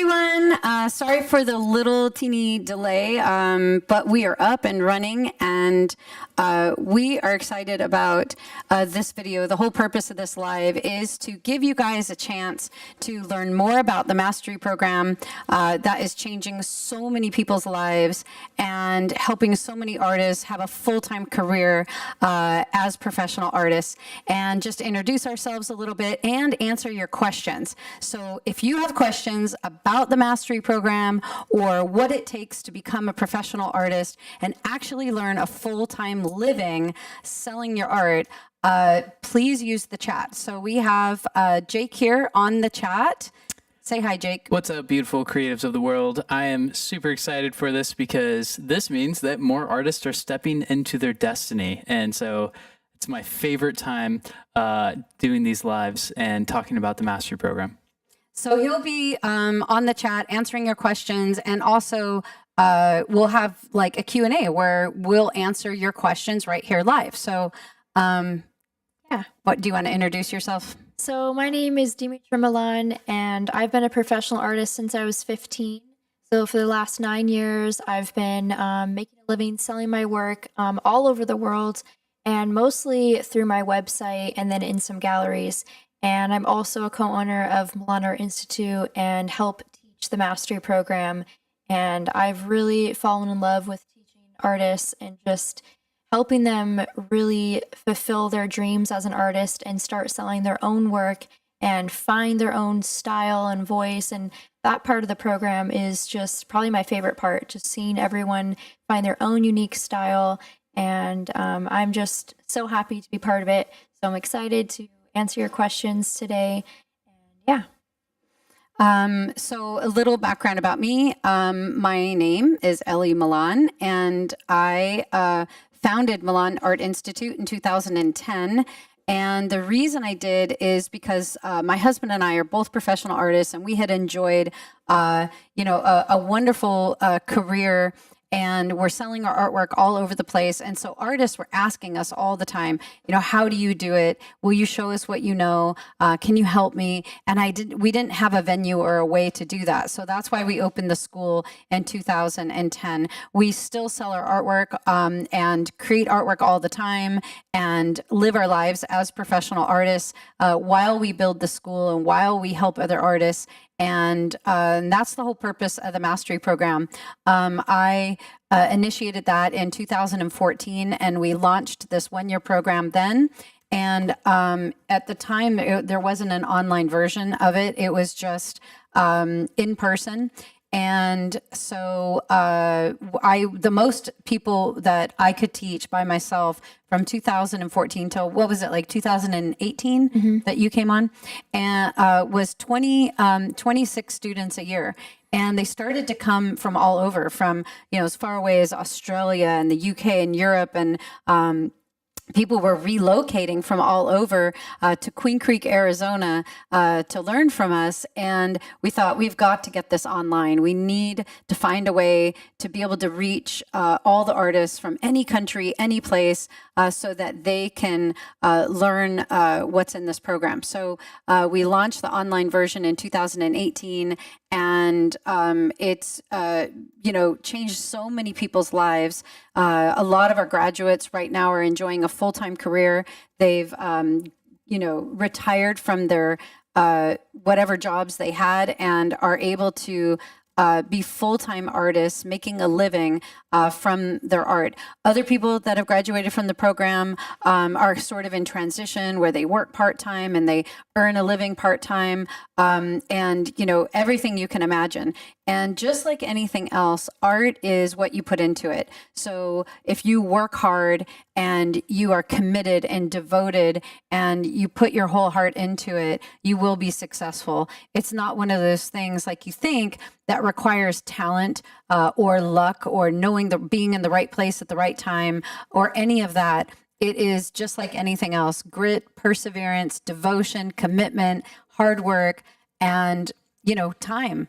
everyone. Sorry for the little teeny delay, but we are up and running, and we are excited about this video. The whole purpose of this live is to give you guys a chance to learn more about the Mastery Program that is changing so many people's lives and helping so many artists have a full-time career as professional artists, and just introduce ourselves a little bit and answer your questions. So if you have questions about the Mastery Program or what it takes to become a professional artist and actually learn a full-time living selling your art, please use the chat. So we have Jake here on the chat. Say hi, Jake. What's up, beautiful creatives of the world? I am super excited for this because this means that more artists are stepping into their destiny. And so it's my favorite time doing these lives and talking about the Mastery Program. So he'll be on the chat answering your questions, and also we'll have like a Q&A where we'll answer your questions right here live. So yeah, what do you want to introduce yourself? So my name is Dimitra Milan, and I've been a professional artist since I was 15. So for the last 9 years, I've been making a living selling my work all over the world, and mostly through my website and then in some galleries. And I'm also a co-owner of Milan Art Institute and help teach the Mastery Program. And I've really fallen in love with teaching artists and just helping them really fulfill their dreams as an artist and start selling their own work and find their own style and voice. And that part of the program is just probably my favorite part, just seeing everyone find their own unique style. And I'm just so happy to be part of it. So I'm excited to answer your questions today. And yeah. So a little background about me. My name is Elli Milan, and I founded Milan Art Institute in 2010. And the reason I did is because my husband and I are both professional artists, and we had enjoyed, a wonderful career, and we're selling our artwork all over the place. And so artists were asking us all the time, how do you do it? Will you show us what you know? Can you help me? And we didn't have a venue or a way to do that. So that's why we opened the school in 2010. We still sell our artwork and create artwork all the time and live our lives as professional artists while we build the school and while we help other artists. And that's the whole purpose of the Mastery Program. I initiated that in 2014, and we launched this one-year program then. And at the time, there wasn't an online version of it. It was just in person. And so the most people that I could teach by myself from 2014 till, what was it, like 2018 that you came on, and was 26 students a year. And they started to come from all over, from, as far away as Australia and the UK and Europe, and people were relocating from all over to Queen Creek, Arizona, to learn from us. And we thought, we've got to get this online. We need to find a way to be able to reach all the artists from any country, any place, so that they can learn what's in this program. So we launched the online version in 2018, and it's changed so many people's lives. A lot of our graduates right now are enjoying a full-time career. They've retired from their whatever jobs they had and are able to be full-time artists making a living from their art. Other people that have graduated from the program are sort of in transition, where they work part-time and they earn a living part-time, and everything you can imagine. And just like anything else, art is what you put into it. So if you work hard and you are committed and devoted and you put your whole heart into it, you will be successful. It's not one of those things like you think that requires talent or luck or being in the right place at the right time or any of that. It is just like anything else: grit, perseverance, devotion, commitment, hard work, and time.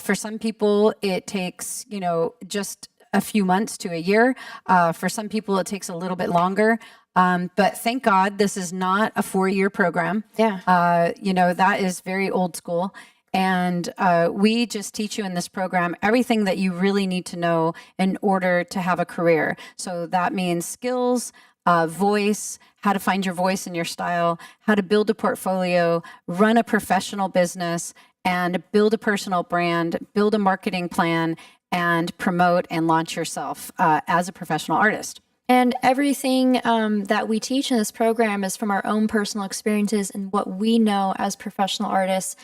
For some people, it takes just a few months to a year. For some people, it takes a little bit longer. But thank God this is not a 4-year program. Yeah. That is very old school. And we just teach you in this program everything that you really need to know in order to have a career. So that means skills, voice, how to find your voice and your style, how to build a portfolio, run a professional business, and build a personal brand, build a marketing plan, and promote and launch yourself as a professional artist. And everything that we teach in this program is from our own personal experiences and what we know as professional artists.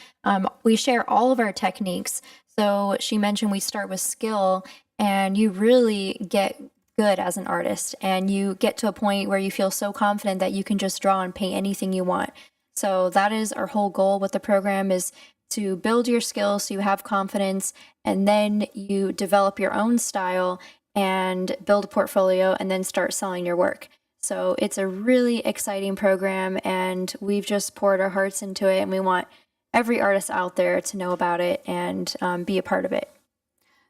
We share all of our techniques. So she mentioned we start with skill, and you really get good as an artist, and you get to a point where you feel so confident that you can just draw and paint anything you want. So that is our whole goal with the program, is to build your skills so you have confidence, and then you develop your own style and build a portfolio and then start selling your work. So it's a really exciting program, and we've just poured our hearts into it, and we want every artist out there to know about it and be a part of it.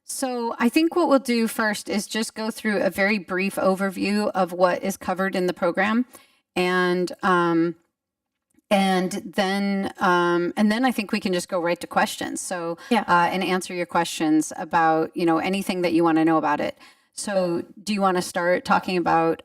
So I think what we'll do first is just go through a very brief overview of what is covered in the program, and then I think we can just go right to questions. So and answer your questions about anything that you want to know about it. So do you want to start talking about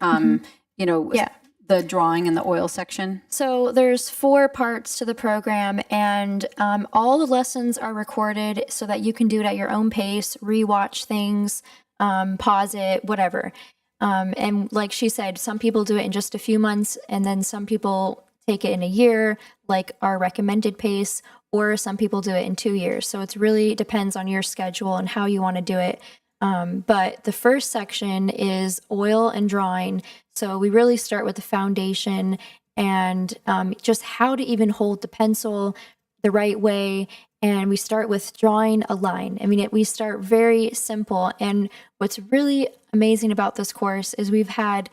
the drawing and the oil section? So there's 4 parts to the program, and all the lessons are recorded so that you can do it at your own pace, rewatch things, pause it, whatever. And like she said, some people do it in just a few months, and then some people take it in a year, like our recommended pace, or some people do it in 2 years. So it really depends on your schedule and how you want to do it. But the first section is oil and drawing. So we really start with the foundation and just how to even hold the pencil the right way. And we start with drawing a line. I mean, we start very simple. And what's really amazing about this course is we've had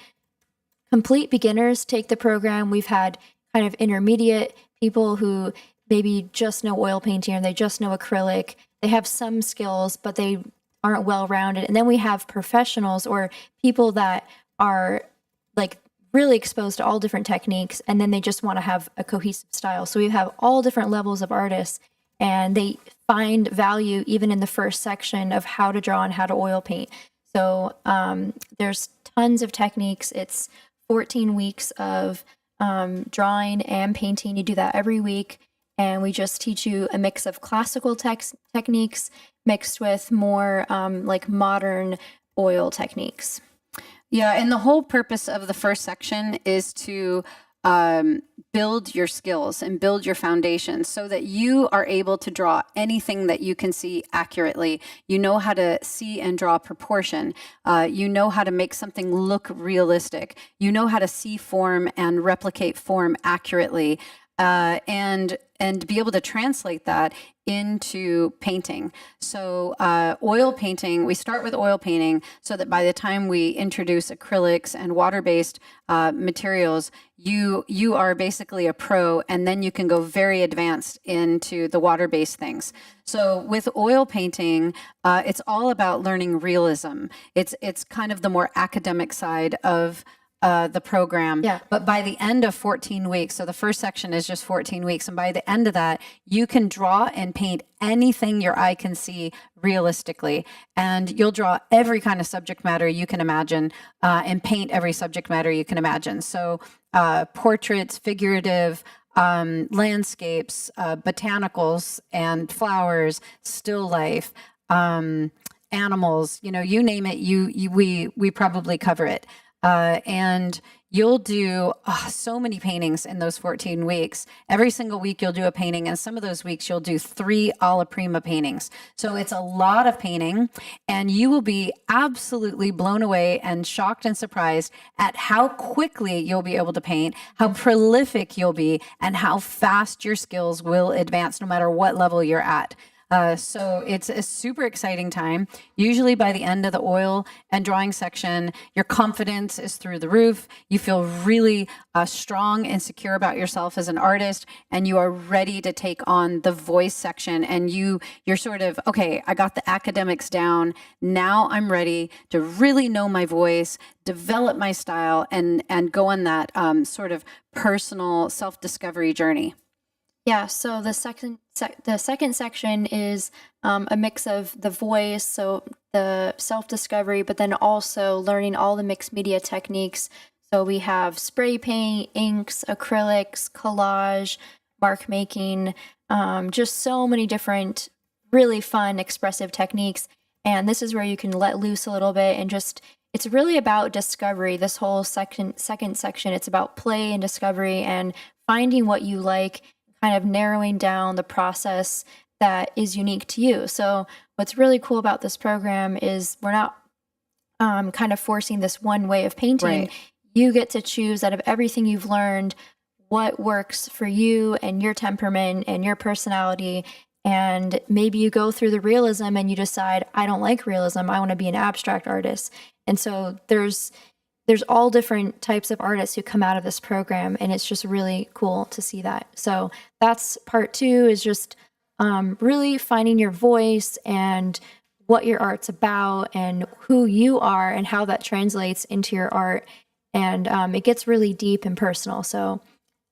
complete beginners take the program. We've had kind of intermediate people who maybe just know oil painting or they just know acrylic. They have some skills, but they aren't well-rounded. And then we have professionals or people that are like really exposed to all different techniques, and then they just want to have a cohesive style. So we have all different levels of artists, and they find value even in the first section of how to draw and how to oil paint. So there's tons of techniques. It's 14 weeks of drawing and painting. You do that every week. And we just teach you a mix of classical techniques mixed with more like modern oil techniques. Yeah, and the whole purpose of the first section is to build your skills and build your foundation so that you are able to draw anything that you can see accurately. You know how to see and draw proportion. You know how to make something look realistic. You know how to see form and replicate form accurately. And be able to translate that into painting. So oil painting, we start with oil painting so that by the time we introduce acrylics and water-based materials, you are basically a pro, and then you can go very advanced into the water-based things. So with oil painting, it's all about learning realism. It's kind of the more academic side of the program. Yeah. But by the end of 14 weeks, so the first section is just 14 weeks. And by the end of that, you can draw and paint anything your eye can see realistically. And you'll draw every kind of subject matter you can imagine and paint every subject matter you can imagine. So portraits, figurative, landscapes, botanicals and flowers, still life, animals, you name it, we probably cover it. And you'll do so many paintings in those 14 weeks. Every single week you'll do a painting, and some of those weeks you'll do 3 alla prima paintings. So it's a lot of painting, and you will be absolutely blown away and shocked and surprised at how quickly you'll be able to paint, how prolific you'll be, and how fast your skills will advance no matter what level you're at. So it's a super exciting time. Usually by the end of the oil and drawing section, your confidence is through the roof. You feel really strong and secure about yourself as an artist, and you are ready to take on the voice section. And you're sort of, okay, I got the academics down. Now I'm ready to really know my voice, develop my style, and go on that sort of personal self-discovery journey. Yeah, so the second section is a mix of the voice, so the self-discovery, but then also learning all the mixed media techniques. So we have spray paint, inks, acrylics, collage, mark making, just so many different really fun expressive techniques. And this is where you can let loose a little bit and just it's really about discovery. This whole second section, it's about play and discovery and finding what you like, kind of narrowing down the process that is unique to you. So what's really cool about this program is we're not kind of forcing this one way of painting. Right. You get to choose out of everything you've learned what works for you and your temperament and your personality. And maybe you go through the realism and you decide, I don't like realism. I want to be an abstract artist. And so there's all different types of artists who come out of this program, and it's just really cool to see that. So that's part 2 is just really finding your voice and what your art's about and who you are and how that translates into your art. And it gets really deep and personal. So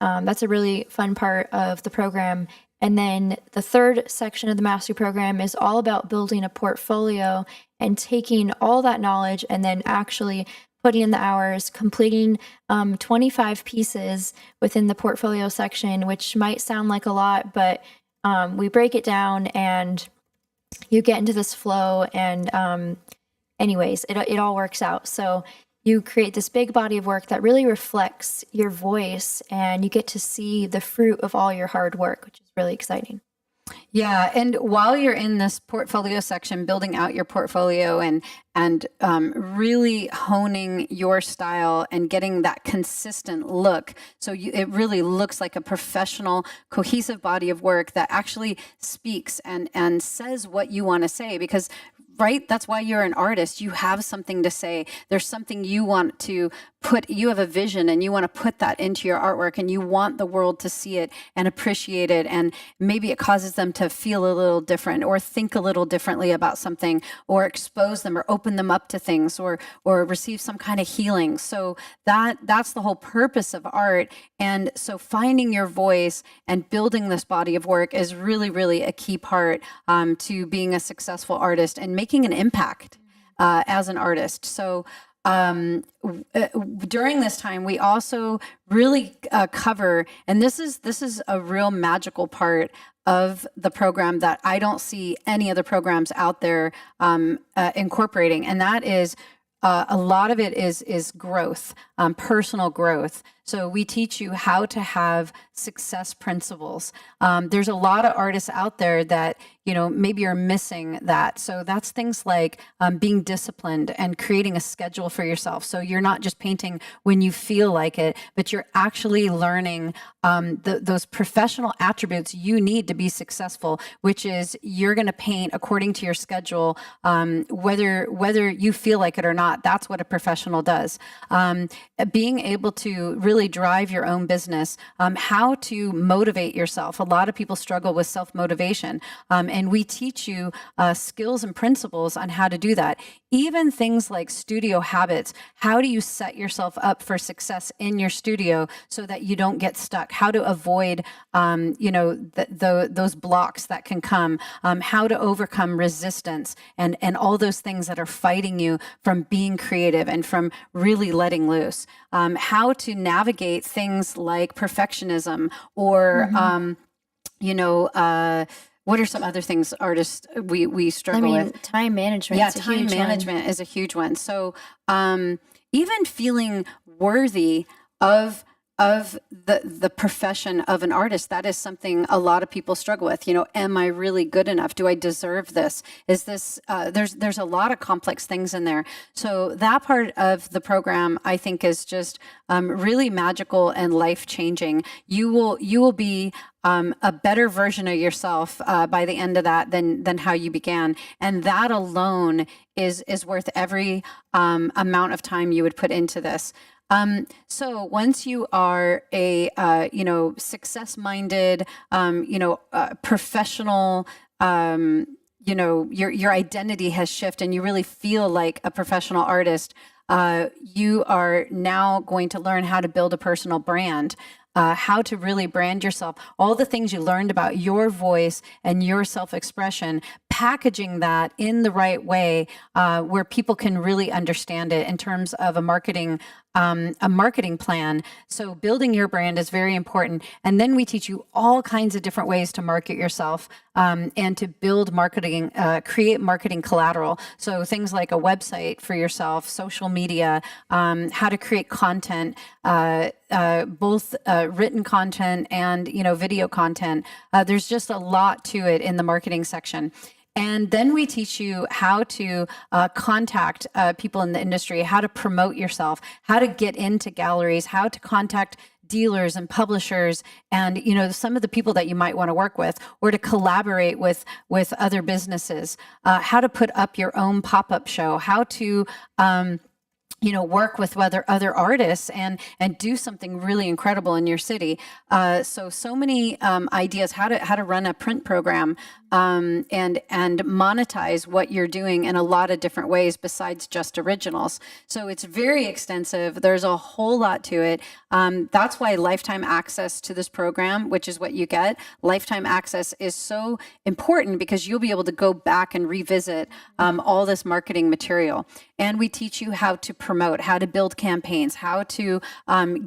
that's a really fun part of the program. And then the third section of the mastery program is all about building a portfolio and taking all that knowledge and then actually putting in the hours, completing 25 pieces within the portfolio section, which might sound like a lot, but we break it down and you get into this flow. And anyways, it all works out. So you create this big body of work that really reflects your voice and you get to see the fruit of all your hard work, which is really exciting. Yeah, and while you're in this portfolio section, building out your portfolio and really honing your style and getting that consistent look, so it really looks like a professional, cohesive body of work that actually speaks and says what you want to say. Because right? That's why you're an artist. You have something to say. There's something you want to put, you have a vision and you want to put that into your artwork and you want the world to see it and appreciate it. And maybe it causes them to feel a little different or think a little differently about something or expose them or open them up to things or receive some kind of healing. So that's the whole purpose of art. And so finding your voice and building this body of work is really, really a key part to being a successful artist and making an impact as an artist. So during this time, we also really cover, and this is a real magical part of the program that I don't see any other programs out there incorporating, and that is a lot of it is growth, personal growth. So we teach you how to have success principles. There's a lot of artists out there that, maybe are missing that. So that's things like being disciplined and creating a schedule for yourself. So you're not just painting when you feel like it, but you're actually learning those professional attributes you need to be successful, which is you're going to paint according to your schedule, whether you feel like it or not. That's what a professional does. Being able to really drive your own business, how to motivate yourself. A lot of people struggle with self-motivation, and we teach you skills and principles on how to do that. Even things like studio habits. How do you set yourself up for success in your studio so that you don't get stuck? How to avoid, those blocks that can come. How to overcome resistance and all those things that are fighting you from being creative and from really letting loose. How to navigate things like perfectionism or, what are some other things artists we struggle with? Time management. Yeah, time management is a huge one. So even feeling worthy of the profession of an artist, that is something a lot of people struggle with. Am I really good enough? Do I deserve this? Is this there's a lot of complex things in there. So that part of the program, I think, is just really magical and life-changing. You will be a better version of yourself by the end of that than how you began, and that alone is worth every amount of time you would put into this. So once you are a, success-minded, professional, your identity has shifted and you really feel like a professional artist, you are now going to learn how to build a personal brand. how to really brand yourself, all the things you learned about your voice and your self-expression, packaging that in the right way where people can really understand it in terms of a marketing plan. So building your brand is very important. And then we teach you all kinds of different ways to market yourself and to build marketing, create marketing collateral. So things like a website for yourself, social media, how to create content, both written content and, video content. There's just a lot to it in the marketing section. And then we teach you how to contact people in the industry, how to promote yourself, how to get into galleries, how to contact dealers and publishers and, some of the people that you might want to work with, or to collaborate with other businesses, how to put up your own pop-up show, how to work with other artists and do something really incredible in your city. So many ideas how to run a print program and monetize what you're doing in a lot of different ways besides just originals. So it's very extensive. There's a whole lot to it. That's why lifetime access to this program, which is what you get, lifetime access is so important because you'll be able to go back and revisit all this marketing material. And we teach you how to promote, how to build campaigns, how to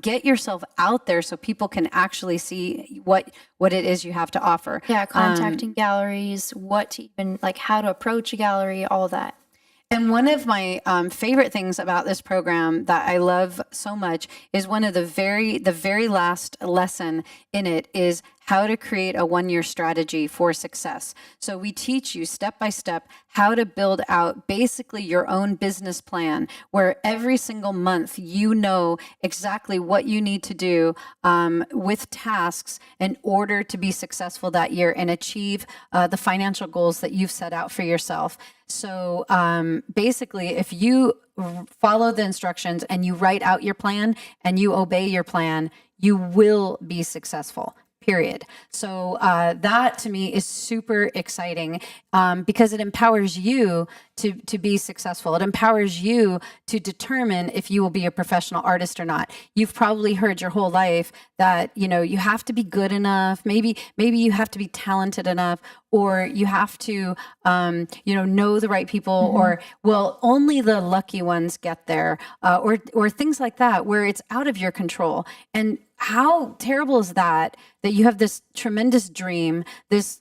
get yourself out there so people can actually see what it is you have to offer. Yeah, contacting galleries, what to even, how to approach a gallery, all that. And one of my favorite things about this program that I love so much is one of the very last lesson in it is how to create a one-year strategy for success. So we teach you step by step how to build out basically your own business plan where every single month you know exactly what you need to do with tasks in order to be successful that year and achieve the financial goals that you've set out for yourself. So basically, if you follow the instructions and you write out your plan and you obey your plan, you will be successful. Period. So that to me is super exciting because it empowers you to be successful. It empowers you to determine if you will be a professional artist or not. You've probably heard your whole life that you have to be good enough. Maybe you have to be talented enough, or you have to know the right people, or only the lucky ones get there, or things like that where it's out of your control. And how terrible is that you have this tremendous dream, this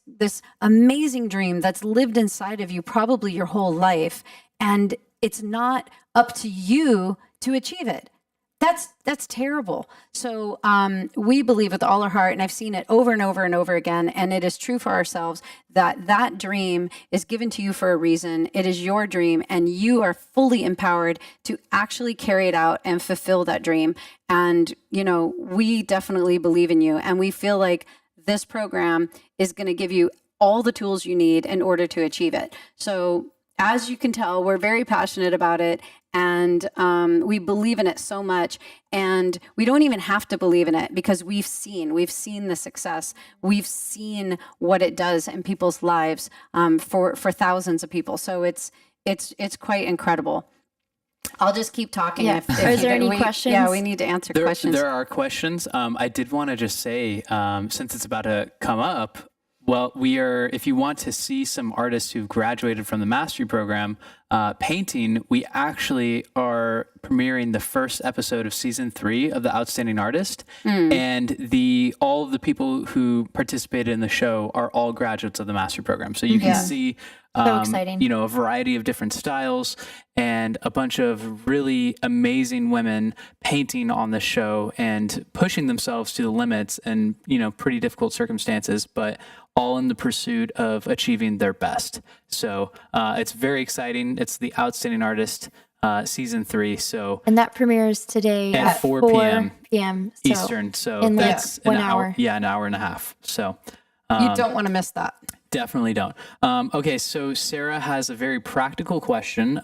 amazing dream that's lived inside of you probably your whole life, and it's not up to you to achieve it. That's terrible. So we believe with all our heart, and I've seen it over and over and over again, and it is true for ourselves, that dream is given to you for a reason. It is your dream, and you are fully empowered to actually carry it out and fulfill that dream. And, we definitely believe in you, and we feel like this program is going to give you all the tools you need in order to achieve it. So as you can tell, we're very passionate about it, and we believe in it so much. And we don't even have to believe in it because we've seen the success. We've seen what it does in people's lives for thousands of people. So it's quite incredible. I'll just keep talking. Yeah. Is there any questions? Yeah, we need to answer questions. There are questions. I did want to just say, since it's about to come up, well, if you want to see some artists who've graduated from the mastery program painting, we actually are premiering the first episode of season 3 of The Outstanding Artist. And all of the people who participated in the show are all graduates of the mastery program. So you can see so exciting. a variety of different styles and a bunch of really amazing women painting on the show and pushing themselves to the limits and, pretty difficult circumstances, but all in the pursuit of achieving their best. So it's very exciting. It's The Outstanding Artist season 3. So and that premieres today at 4 p.m. So Eastern. So in that's an hour. Yeah, an hour and a half. So you don't want to miss that. Definitely don't. Okay, so Sarah has a very practical question.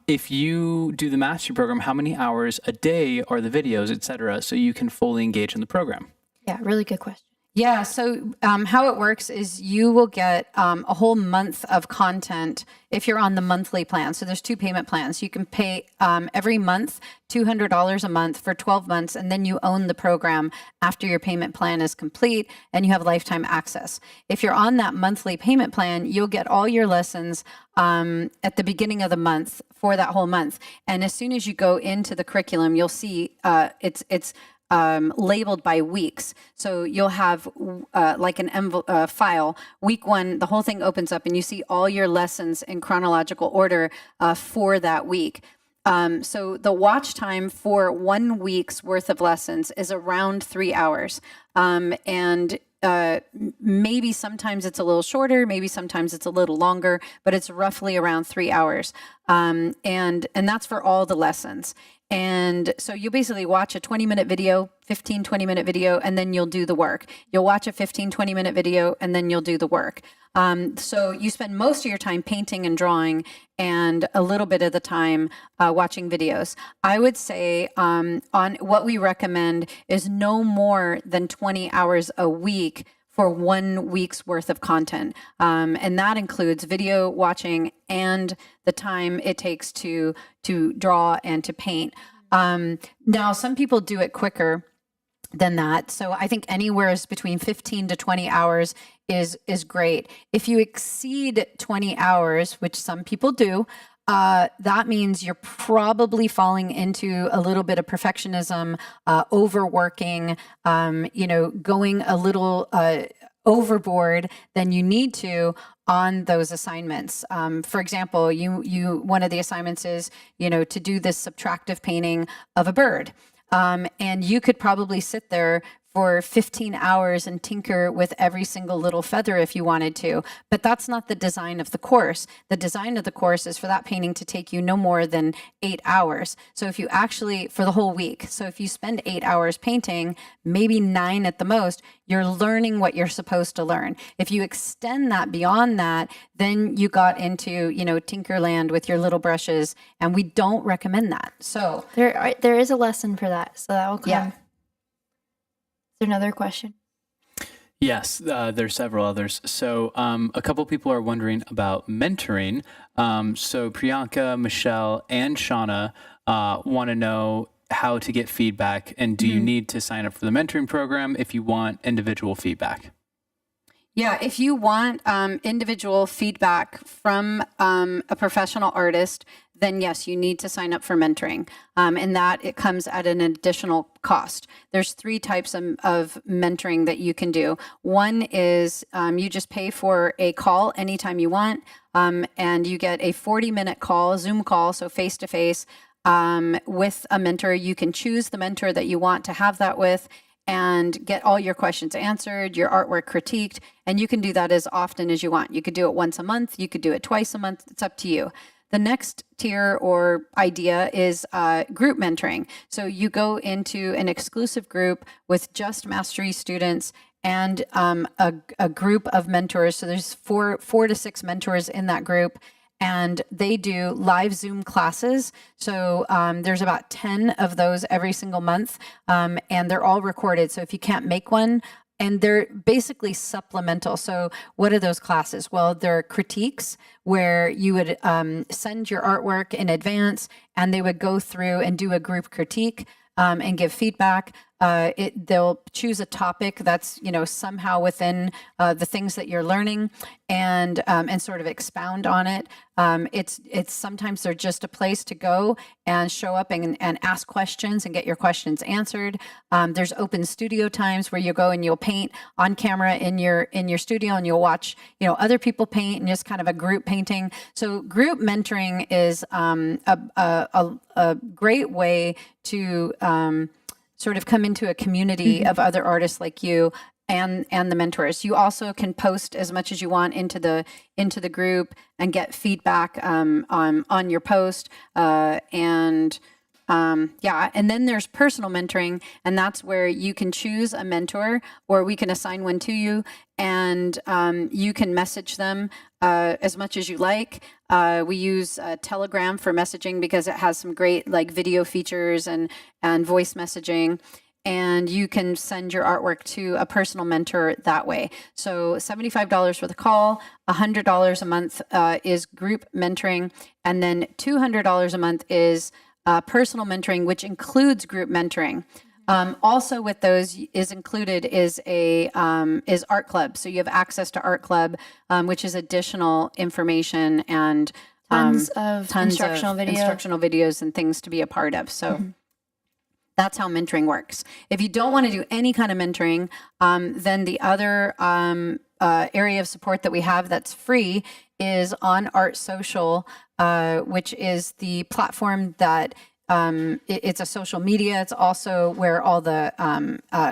If you do the mastery program, how many hours a day are the videos, et cetera, so you can fully engage in the program? Yeah, really good question. Yeah. So how it works is you will get a whole month of content if you're on the monthly plan. So there's two payment plans. You can pay every month $200 a month for 12 months, and then you own the program after your payment plan is complete, and you have lifetime access. If you're on that monthly payment plan, you'll get all your lessons at the beginning of the month for that whole month. And as soon as you go into the curriculum, you'll see it's labeled by weeks. So you'll have like an file. Week 1, the whole thing opens up and you see all your lessons in chronological order for that week. So the watch time for 1 week's worth of lessons is around 3 hours. And maybe sometimes it's a little shorter, maybe sometimes it's a little longer, but it's roughly around 3 hours. And that's for all the lessons. And so you basically watch a 20-minute video, 20-minute video, and then you'll do the work. You'll watch a 20-minute video, and then you'll do the work. So you spend most of your time painting and drawing and a little bit of the time watching videos. I would say on what we recommend is no more than 20 hours a week for 1 week's worth of content. And that includes video watching and the time it takes to draw and to paint. Now, some people do it quicker than that. So I think anywhere is between 15 to 20 hours is great. If you exceed 20 hours, which some people do, that means you're probably falling into a little bit of perfectionism, overworking, going a little overboard than you need to on those assignments. For example, one of the assignments is, to do this subtractive painting of a bird. And you could probably sit there for 15 hours and tinker with every single little feather if you wanted to. But that's not the design of the course. The design of the course is for that painting to take you no more than 8 hours. So if you actually, for the whole week, so if you spend 8 hours painting, maybe 9 at the most, you're learning what you're supposed to learn. If you extend that beyond that, then you got into, Tinkerland with your little brushes, and we don't recommend that. So There is a lesson for that, so that will come. Yeah. Is there another question? Yes, there's several others. So a couple people are wondering about mentoring. So Priyanka, Michelle, and Shauna want to know how to get feedback, and do you need to sign up for the mentoring program if you want individual feedback? Yeah, if you want individual feedback from a professional artist, then yes, you need to sign up for mentoring. And that it comes at an additional cost. There's 3 types of mentoring that you can do. One is you just pay for a call anytime you want, and you get a 40-minute call, Zoom call, so face-to-face with a mentor. You can choose the mentor that you want to have that with and get all your questions answered, your artwork critiqued, and you can do that as often as you want. You could do it once a month, you could do it twice a month, it's up to you. The next tier or idea is group mentoring. So you go into an exclusive group with just mastery students and a group of mentors. So there's four to 6 mentors in that group, and they do live Zoom classes. So there's about 10 of those every single month, and they're all recorded. So if you can't make one, and they're basically supplemental. So what are those classes? Well, they're critiques where you would send your artwork in advance, and they would go through and do a group critique and give feedback. They'll choose a topic that's somehow within the things that you're learning, and sort of expound on it. It's sometimes they're just a place to go and show up and ask questions and get your questions answered. There's open studio times where you go and you'll paint on camera in your studio, and you'll watch other people paint, and just kind of a group painting. So group mentoring is a great way to sort of come into a community of other artists like you and the mentors. You also can post as much as you want into the group and get feedback on your post. And then there's personal mentoring, and that's where you can choose a mentor, or we can assign one to you, and you can message them as much as you like. We use Telegram for messaging because it has some great video features and voice messaging. and you can send your artwork to a personal mentor that way. So $75 for the call, $100 a month is group mentoring, and then $200 a month is personal mentoring, which includes group mentoring. Also with those is included is art club. So you have access to art club, which is additional information and Tons of instructional videos and things to be a part of. So that's how mentoring works. If you don't want to do any kind of mentoring, then the other area of support that we have that's free is on Art Social, which is the platform that it's a social media. It's also where all the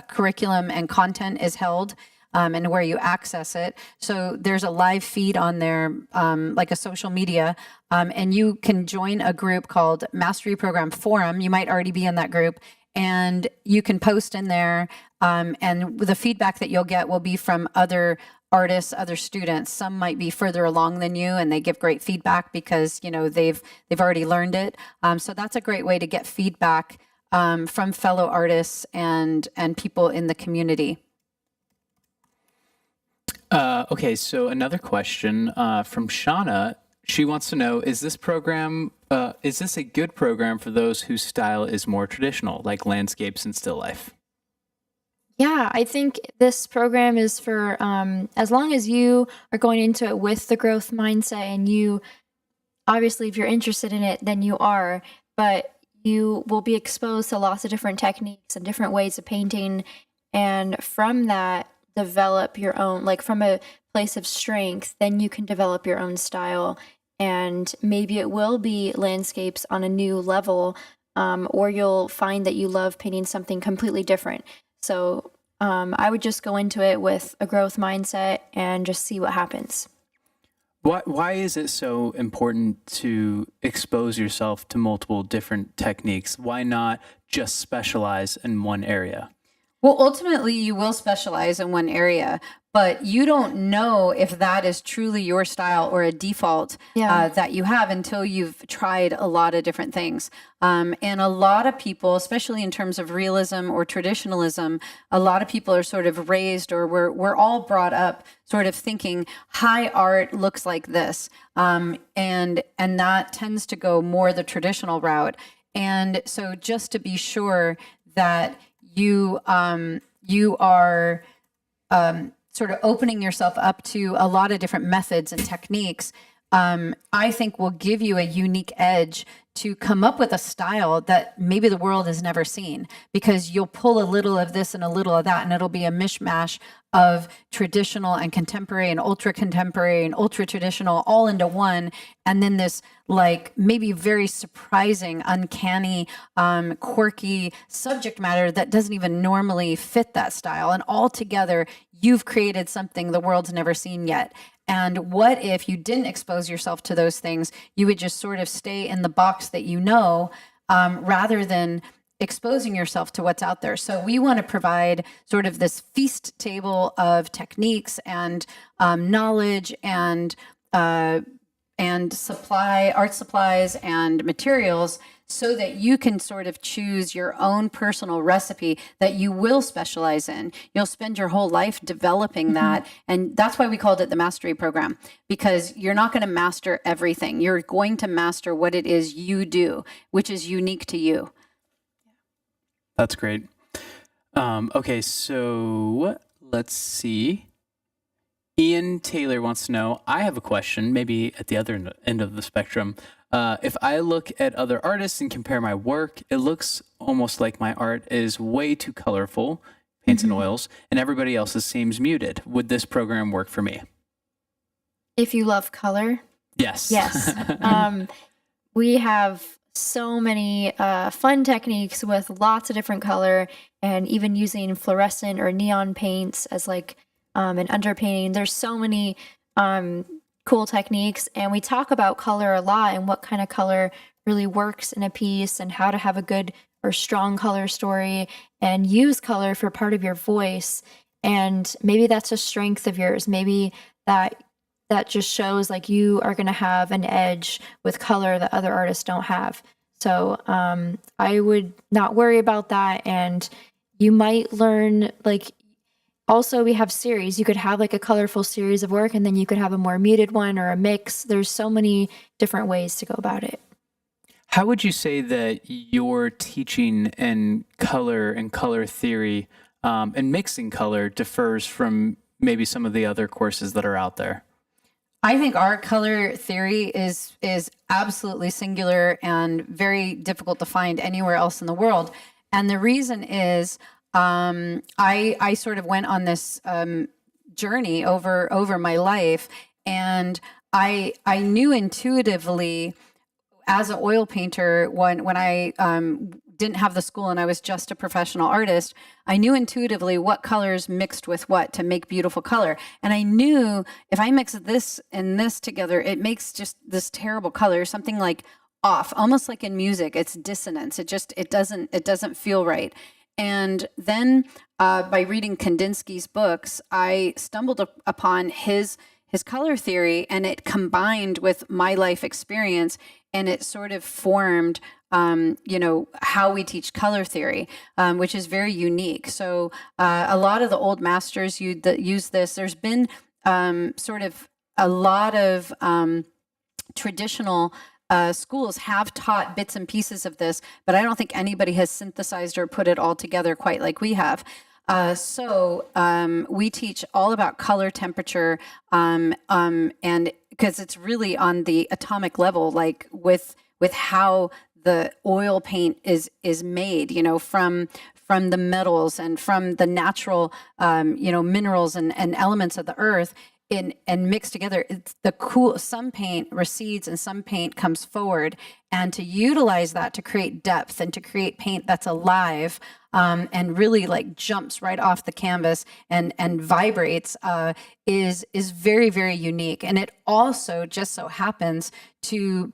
curriculum and content is held. And where you access it. So there's a live feed on there, like a social media, and you can join a group called Mastery Program Forum. You might already be in that group, and you can post in there, and the feedback that you'll get will be from other artists, other students. Some might be further along than you, and they give great feedback because they've already learned it. So that's a great way to get feedback from fellow artists and people in the community. Okay, so another question from Shauna. She wants to know, is this a good program for those whose style is more traditional, like landscapes and still life? Yeah, I think this program is for as long as you are going into it with the growth mindset, and you, obviously, if you're interested in it, then you are, but you will be exposed to lots of different techniques and different ways of painting, and from that, develop your own, like from a place of strength, then you can develop your own style. And maybe it will be landscapes on a new level, or you'll find that you love painting something completely different. So I would just go into it with a growth mindset and just see what happens. Why is it so important to expose yourself to multiple different techniques? Why not just specialize in one area? Well, ultimately, you will specialize in one area, but you don't know if that is truly your style or a default that you have until you've tried a lot of different things. And a lot of people, especially in terms of realism or traditionalism, a lot of people are sort of raised, or we're all brought up sort of thinking high art looks like this. And that tends to go more the traditional route. And so just to be sure that you are sort of opening yourself up to a lot of different methods and techniques, I think will give you a unique edge to come up with a style that maybe the world has never seen, because you'll pull a little of this and a little of that, and it'll be a mishmash of traditional and contemporary and ultra contemporary and ultra traditional all into one. And then this like maybe very surprising, uncanny, quirky subject matter that doesn't even normally fit that style. And all together, you've created something the world's never seen yet. And what if you didn't expose yourself to those things? You would just sort of stay in the box that you know, rather than exposing yourself to what's out there. So we want to provide sort of this feast table of techniques and knowledge and art supplies and materials, so that you can sort of choose your own personal recipe that you will specialize in. You'll spend your whole life developing that. And that's why we called it the Mastery Program, because you're not going to master everything. You're going to master what it is you do, which is unique to you. That's great. Okay, so let's see. Ian Taylor wants to know, I have a question, maybe at the other end of the spectrum. If I look at other artists and compare my work, it looks almost like my art is way too colorful, paints and oils, and everybody else's seems muted. Would this program work for me? If you love color? Yes. Yes. We have so many fun techniques with lots of different color, and even using fluorescent or neon paints as like an underpainting. There's so many cool techniques, and we talk about color a lot and what kind of color really works in a piece, and how to have a good or strong color story, and use color for part of your voice. And maybe that's a strength of yours. Maybe that just shows like you are going to have an edge with color that other artists don't have. So I would not worry about that, and You might learn like, also we have series. You could have like a colorful series of work, and then you could have a more muted one or a mix. There's so many different ways to go about it. How would you say that your teaching and color theory and mixing color differs from maybe some of the other courses that are out there? I think our color theory is absolutely singular and very difficult to find anywhere else in the world. And the reason is I sort of went on this journey over my life, and I knew intuitively as an oil painter, when I didn't have the school and I was just a professional artist, I knew intuitively what colors mixed with what to make beautiful color. And I knew if I mix this and this together, it makes just this terrible color, something like off, almost like in music. It's dissonance. It doesn't feel right. And then by reading Kandinsky's books, I stumbled upon his color theory, and it combined with my life experience, and it sort of formed how we teach color theory, which is very unique. So a lot of the old masters use this. There's been sort of a lot of traditional schools have taught bits and pieces of this, but I don't think anybody has synthesized or put it all together quite like we have. So we teach all about color, temperature, and because it's really on the atomic level, like with how the oil paint is made, from the metals and from the natural, minerals and elements of the earth. And mixed together, it's some paint recedes and some paint comes forward, and to utilize that to create depth and to create paint that's alive and really like jumps right off the canvas and vibrates is very, very unique. And it also just so happens to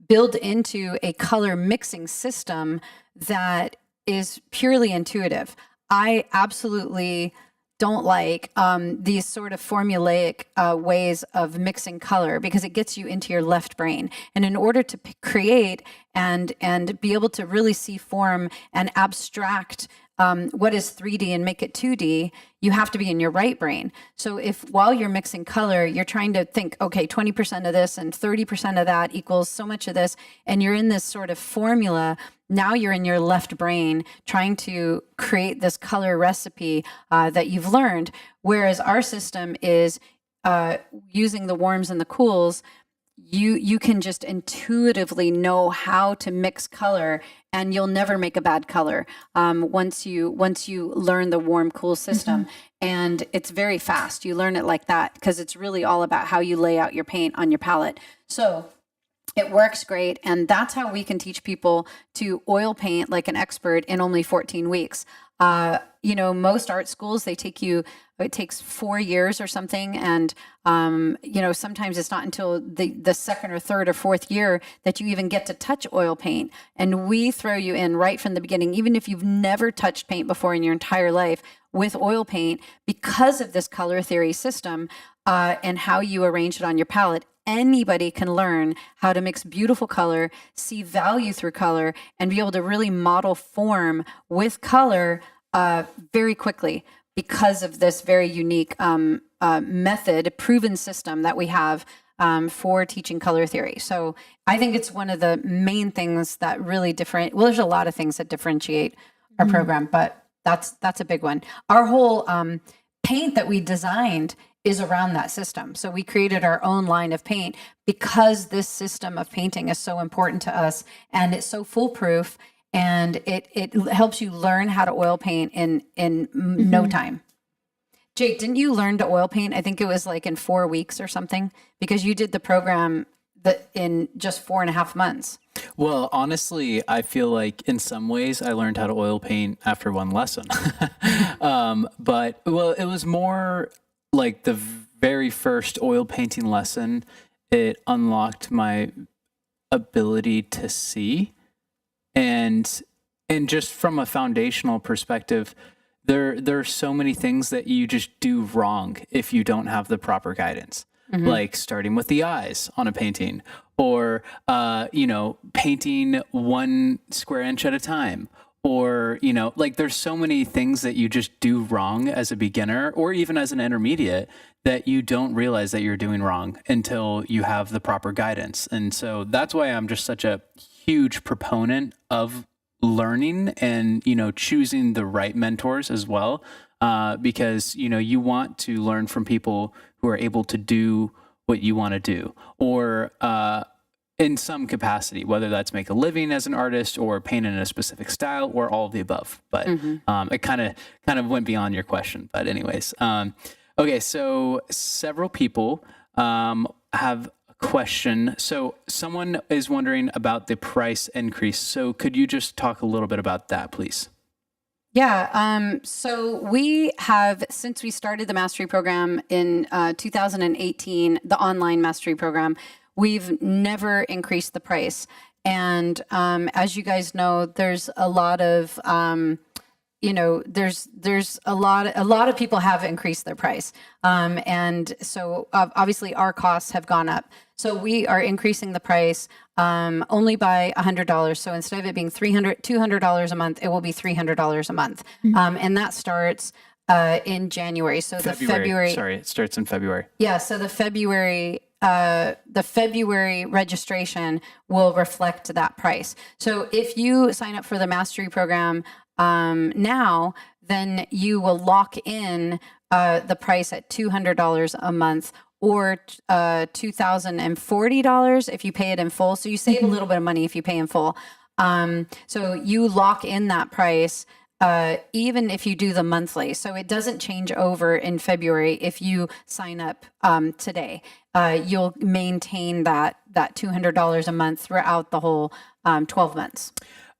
build into a color mixing system that is purely intuitive. I absolutely don't like these sort of formulaic ways of mixing color, because it gets you into your left brain. And in order to create and be able to really see form and abstract what is 3D and make it 2D, you have to be in your right brain. So if while you're mixing color, you're trying to think, okay, 20% of this and 30% of that equals so much of this, and you're in this sort of formula, now you're in your left brain trying to create this color recipe that you've learned. Whereas our system is using the warms and the cools, you can just intuitively know how to mix color, and you'll never make a bad color once you learn the warm cool system. Mm-hmm. And it's very fast. You learn it like that because it's really all about how you lay out your paint on your palette. So it works great, and that's how we can teach people to oil paint like an expert in only 14 weeks. Most art schools, it takes 4 years or something. And, sometimes it's not until the second or third or fourth year that you even get to touch oil paint. And we throw you in right from the beginning, even if you've never touched paint before in your entire life, with oil paint, because of this color theory system and how you arrange it on your palette. Anybody can learn how to mix beautiful color, see value through color, and be able to really model form with color very quickly, because of this very unique method, proven system that we have for teaching color theory. So I think it's one of the main things that really there's a lot of things that differentiate our program, but that's a big one. Our whole paint that we designed is around that system. So we created our own line of paint because this system of painting is so important to us, and it's so foolproof, and it helps you learn how to oil paint in no time. Jake, didn't you learn to oil paint? I think it was like in 4 weeks or something, because you did the program in just 4.5 months. Well, honestly, I feel like in some ways I learned how to oil paint after one lesson. But it was more like the very first oil painting lesson. It unlocked my ability to see, and just from a foundational perspective, there are so many things that you just do wrong if you don't have the proper guidance. Mm-hmm. Like starting with the eyes on a painting, or painting 1 square inch at a time, or, like there's so many things that you just do wrong as a beginner or even as an intermediate that you don't realize that you're doing wrong until you have the proper guidance. And so that's why I'm just such a huge proponent of learning and, choosing the right mentors as well. Because, you want to learn from people who are able to do what you want to do, or, in some capacity, whether that's make a living as an artist or paint in a specific style or all of the above. But it kind of went beyond your question. But anyways, okay. So several people have a question. So someone is wondering about the price increase. So could you just talk a little bit about that, please? Yeah. So we have, since we started the mastery program in 2018, the online mastery program, we've never increased the price. And as you guys know, there's a lot of, there's a lot of people have increased their price. And so obviously our costs have gone up. So we are increasing the price only by $100. So instead of it being $200 a month, it will be $300 a month. And that starts in January. So February. Sorry, it starts in February. Yeah. So the February registration will reflect that price. So if you sign up for the mastery program now, then you will lock in the price at $200 a month, or $2,040 if you pay it in full. So you save a little bit of money if you pay in full. So you lock in that price even if you do the monthly. So it doesn't change over in February if you sign up today. You'll maintain that $200 a month throughout the whole 12 months.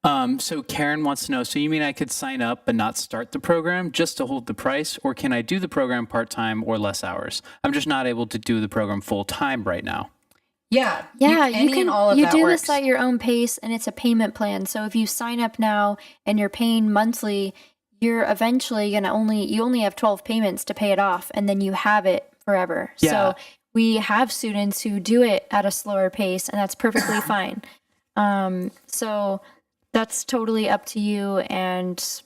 So Karen wants to know, so you mean I could sign up but not start the program just to hold the price, or can I do the program part-time or less hours? I'm just not able to do the program full-time right now. Yeah. You can do works. this at your own pace, and it's a payment plan. So if you sign up now and you're paying monthly, you're eventually going to you only have 12 payments to pay it off, and then you have it forever. Yeah. So we have students who do it at a slower pace, and that's perfectly fine. So that's totally up to you. And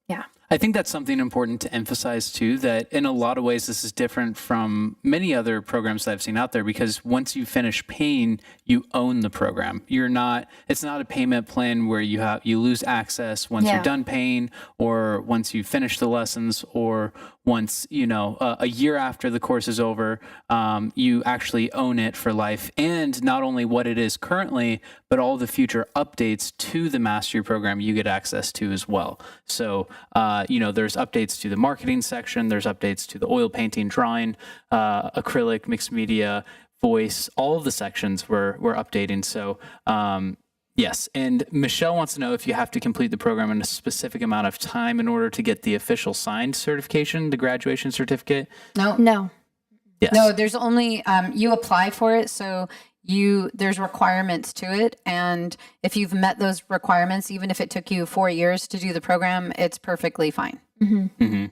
yeah. I think that's something important to emphasize too, that in a lot of ways, this is different from many other programs that I've seen out there, because once you finish paying, you own the program. It's not a payment plan where you lose access once you're done paying, or once you finish the lessons, or once, a year after the course is over, you actually own it for life. And not only what it is currently, but all the future updates to the mastery program you get access to as well. So, there's updates to the marketing section, there's updates to the oil painting, drawing, acrylic, mixed media, voice, all of the sections we're updating. So, yes. And Michelle wants to know if you have to complete the program in a specific amount of time in order to get the official signed certification, the graduation certificate. No. Yes. No, there's only, you apply for it. So there's requirements to it. And if you've met those requirements, even if it took you 4 years to do the program, it's perfectly fine. Mm-hmm.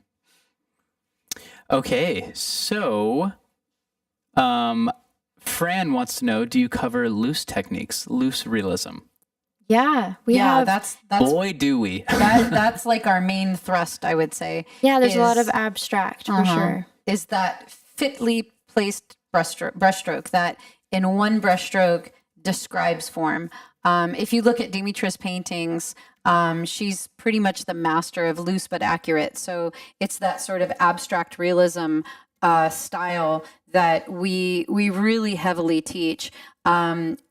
Okay. So, Fran wants to know, do you cover loose techniques, loose realism? Yeah, we have. That's boy, do we. That's like our main thrust, I would say. Yeah, there's a lot of abstract for sure. Is that fitly placed brushstroke that in one brushstroke describes form. If you look at Dimitra's paintings, she's pretty much the master of loose but accurate. So it's that sort of abstract realism style that we really heavily teach,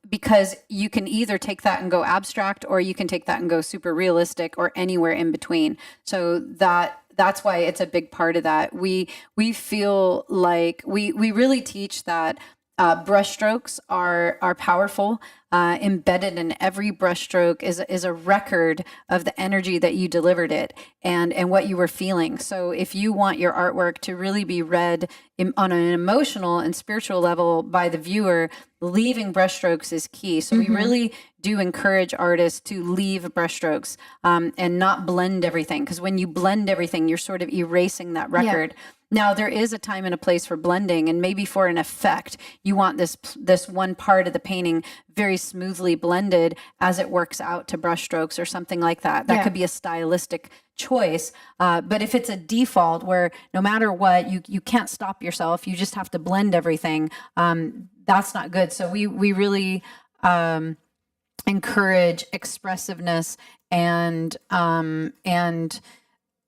because you can either take that and go abstract, or you can take that and go super realistic, or anywhere in between. So that's why it's a big part of that. We feel like we really teach that brushstrokes are powerful. Embedded in every brushstroke is a record of the energy that you delivered it and what you were feeling. So if you want your artwork to really be read on an emotional and spiritual level by the viewer, leaving brushstrokes is key. So we really do encourage artists to leave brushstrokes and not blend everything, because when you blend everything, you're sort of erasing that record. Now there is a time and a place for blending, and maybe for an effect, you want this one part of the painting very smoothly blended as it works out to brushstrokes or something like that. That could be a stylistic choice. But if it's a default where no matter what, you can't stop yourself, you just have to blend everything, that's not good. So we really encourage expressiveness and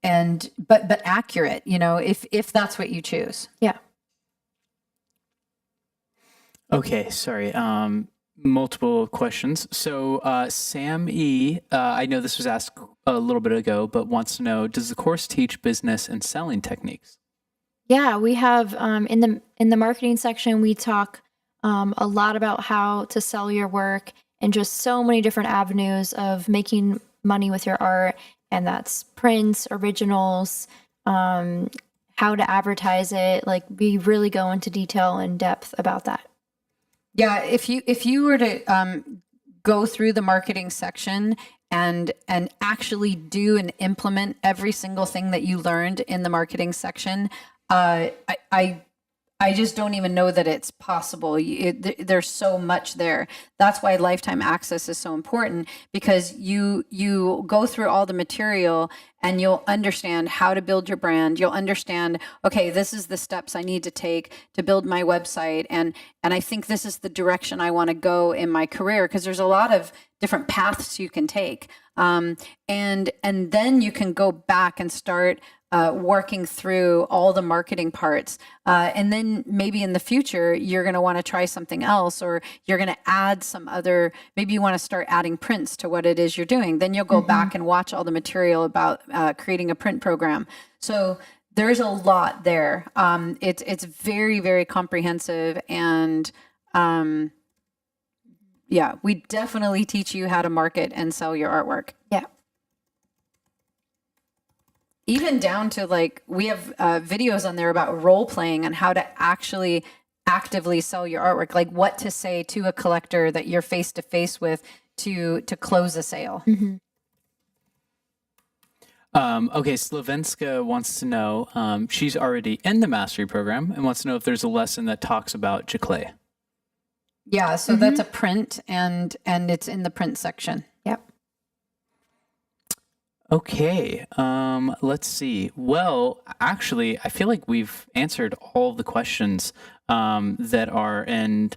but accurate, if that's what you choose. Yeah. Okay, sorry. Multiple questions. So Sam E, I know this was asked a little bit ago, but wants to know, does the course teach business and selling techniques? Yeah, we have in the marketing section, we talk a lot about how to sell your work and just so many different avenues of making money with your art. And that's prints, originals, how to advertise it. Like, we really go into detail and depth about that. Yeah, if you were to go through the marketing section and actually do and implement every single thing that you learned in the marketing section, I just don't even know that it's possible. There's so much there. That's why lifetime access is so important, because you go through all the material and you'll understand how to build your brand. You'll understand, okay, this is the steps I need to take to build my website. And I think this is the direction I want to go in my career, because there's a lot of different paths you can take. And then you can go back and start working through all the marketing parts. And then maybe in the future, you're going to want to try something else, or you're going to add some other, maybe you want to start adding prints to what it is you're doing. Then you'll go back and watch all the material about creating a print program. So there's a lot there. It's very, very comprehensive. And yeah, we definitely teach you how to market and sell your artwork. Yeah. Even down to, like, we have videos on there about role playing and how to actually actively sell your artwork, like what to say to a collector that you're face to face with to close a sale. Okay, Slovenska wants to know, she's already in the mastery program and wants to know if there's a lesson that talks about Jaclay. Yeah, so that's a print, and it's in the print section. Yep. Okay, let's see. Well, actually, I feel like we've answered all of the questions that are in.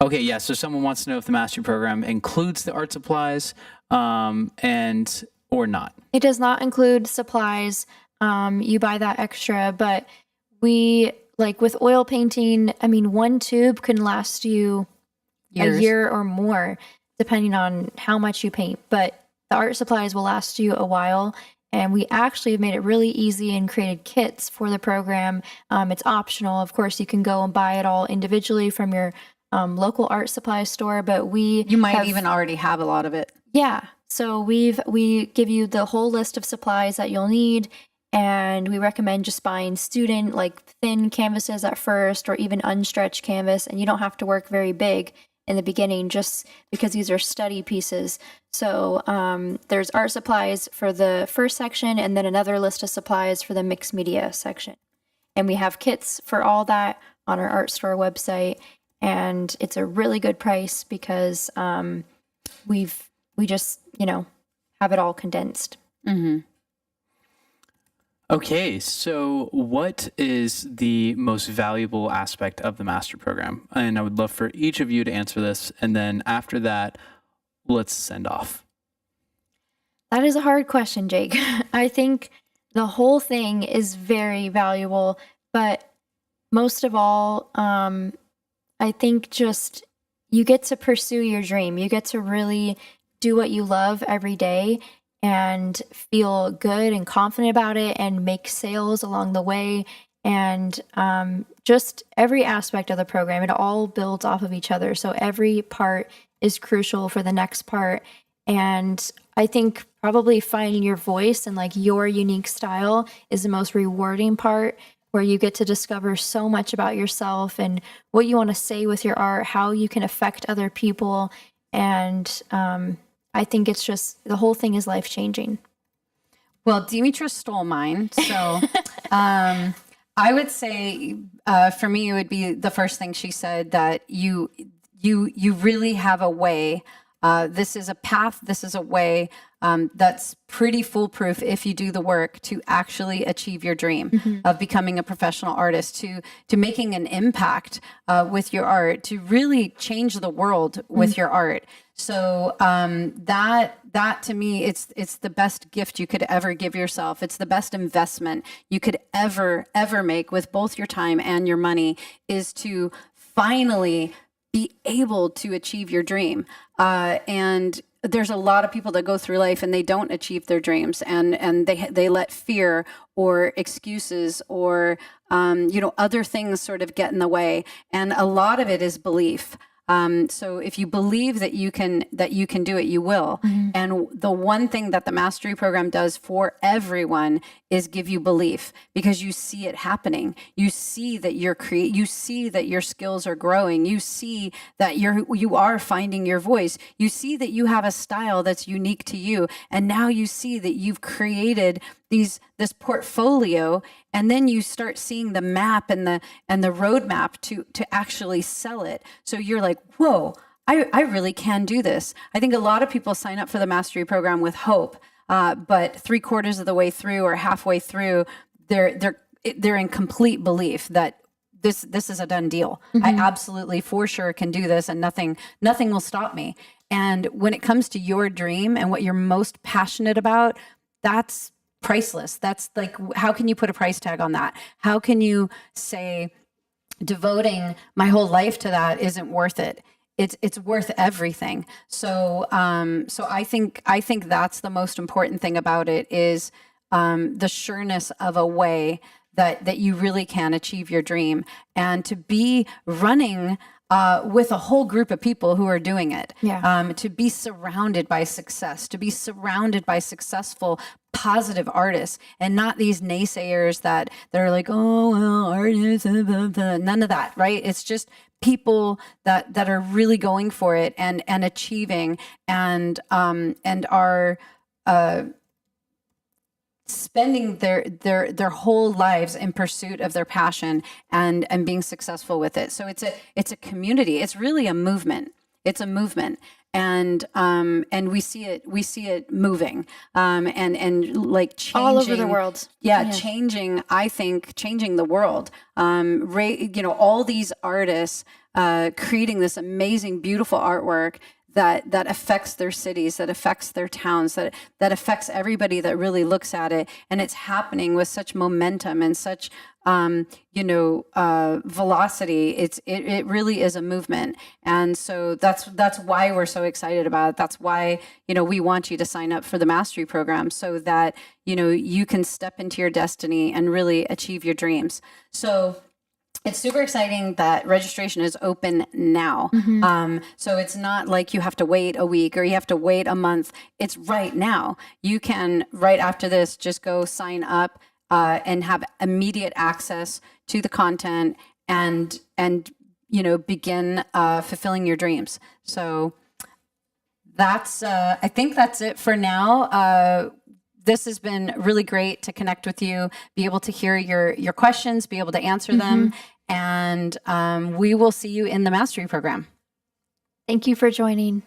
Okay, yeah, so someone wants to know if the mastery program includes the art supplies and or not. It does not include supplies. You buy that extra, but we, like with oil painting, I mean, one tube can last you Years. a year or more, depending on how much you paint. But the art supplies will last you a while. And we actually have made it really easy and created kits for the program. It's optional. Of course, you can go and buy it all individually from your local art supply store, but You might even already have a lot of it. Yeah. So we give you the whole list of supplies that you'll need, and we recommend just buying student, like, thin canvases at first, or even unstretched canvas, and you don't have to work very big in the beginning, just because these are study pieces. So there's art supplies for the first section, and then another list of supplies for the mixed media section. And we have kits for all that on our art store website, and it's a really good price because we just, have it all condensed. Okay, so what is the most valuable aspect of the master program? And I would love for each of you to answer this, and then after that, let's send off. That is a hard question, Jake. I think the whole thing is very valuable, but most of all, I think just you get to pursue your dream. You get to really do what you love every day and feel good and confident about it, and make sales along the way. And just every aspect of the program, it all builds off of each other. So every part is crucial for the next part. And I think probably finding your voice and, like, your unique style is the most rewarding part, where you get to discover so much about yourself and what you want to say with your art, how you can affect other people. And I think it's just, the whole thing is life-changing. Well, Dimitra stole mine. So I would say for me, it would be the first thing she said, that you really have a way. This is a path. This is a way that's pretty foolproof if you do the work to actually achieve your dream of becoming a professional artist, to making an impact with your art, to really change the world with your art. So that to me, it's the best gift you could ever give yourself. It's the best investment you could ever make with both your time and your money, is to finally be able to achieve your dream. And there's a lot of people that go through life and they don't achieve their dreams, and they let fear or excuses or other things sort of get in the way, and a lot of it is belief. So if you believe that you can do it, you will. And the one thing that the mastery program does for everyone is give you belief, because you see it happening. You see that you see that your skills are growing. You see that you are finding your voice. You see that you have a style that's unique to you. And now you see that you've created this portfolio, and then you start seeing the map and the roadmap to actually sell it. So you're like, whoa, I really can do this. I think a lot of people sign up for the mastery program with hope, but 3/4 of the way through or halfway through, they're in complete belief that this is a done deal. I absolutely for sure can do this, and nothing will stop me. And when it comes to your dream and what you're most passionate about, that's priceless. That's like, how can you put a price tag on that? How can you say devoting my whole life to that isn't worth it? It's worth everything. So I think that's the most important thing about it, is the sureness of a way that you really can achieve your dream, and to be running with a whole group of people who are doing it. To be surrounded by success, to be surrounded by successful, positive artists, and not these naysayers that are like, oh, well, artists, blah, blah, blah. None of that, right? It's just people that are really going for it and achieving, and are spending their whole lives in pursuit of their passion and being successful with it. So it's a community. It's really a movement. It's a movement. And we see it moving, and like changing all over the world. Changing the world. All these artists creating this amazing, beautiful artwork that affects their cities, that affects their towns, that affects everybody that really looks at it. And it's happening with such momentum and such velocity. It really is a movement. And so that's why we're so excited about it. That's why, we want you to sign up for the mastery program, so that, you can step into your destiny and really achieve your dreams. So it's super exciting that registration is open now. So it's not like you have to wait a week or you have to wait a month. It's right now. You can, right after this, just go sign up and have immediate access to the content and begin fulfilling your dreams. So that's I think that's it for now. This has been really great to connect with you, be able to hear your questions, be able to answer them, and we will see you in the mastery program. Thank you for joining.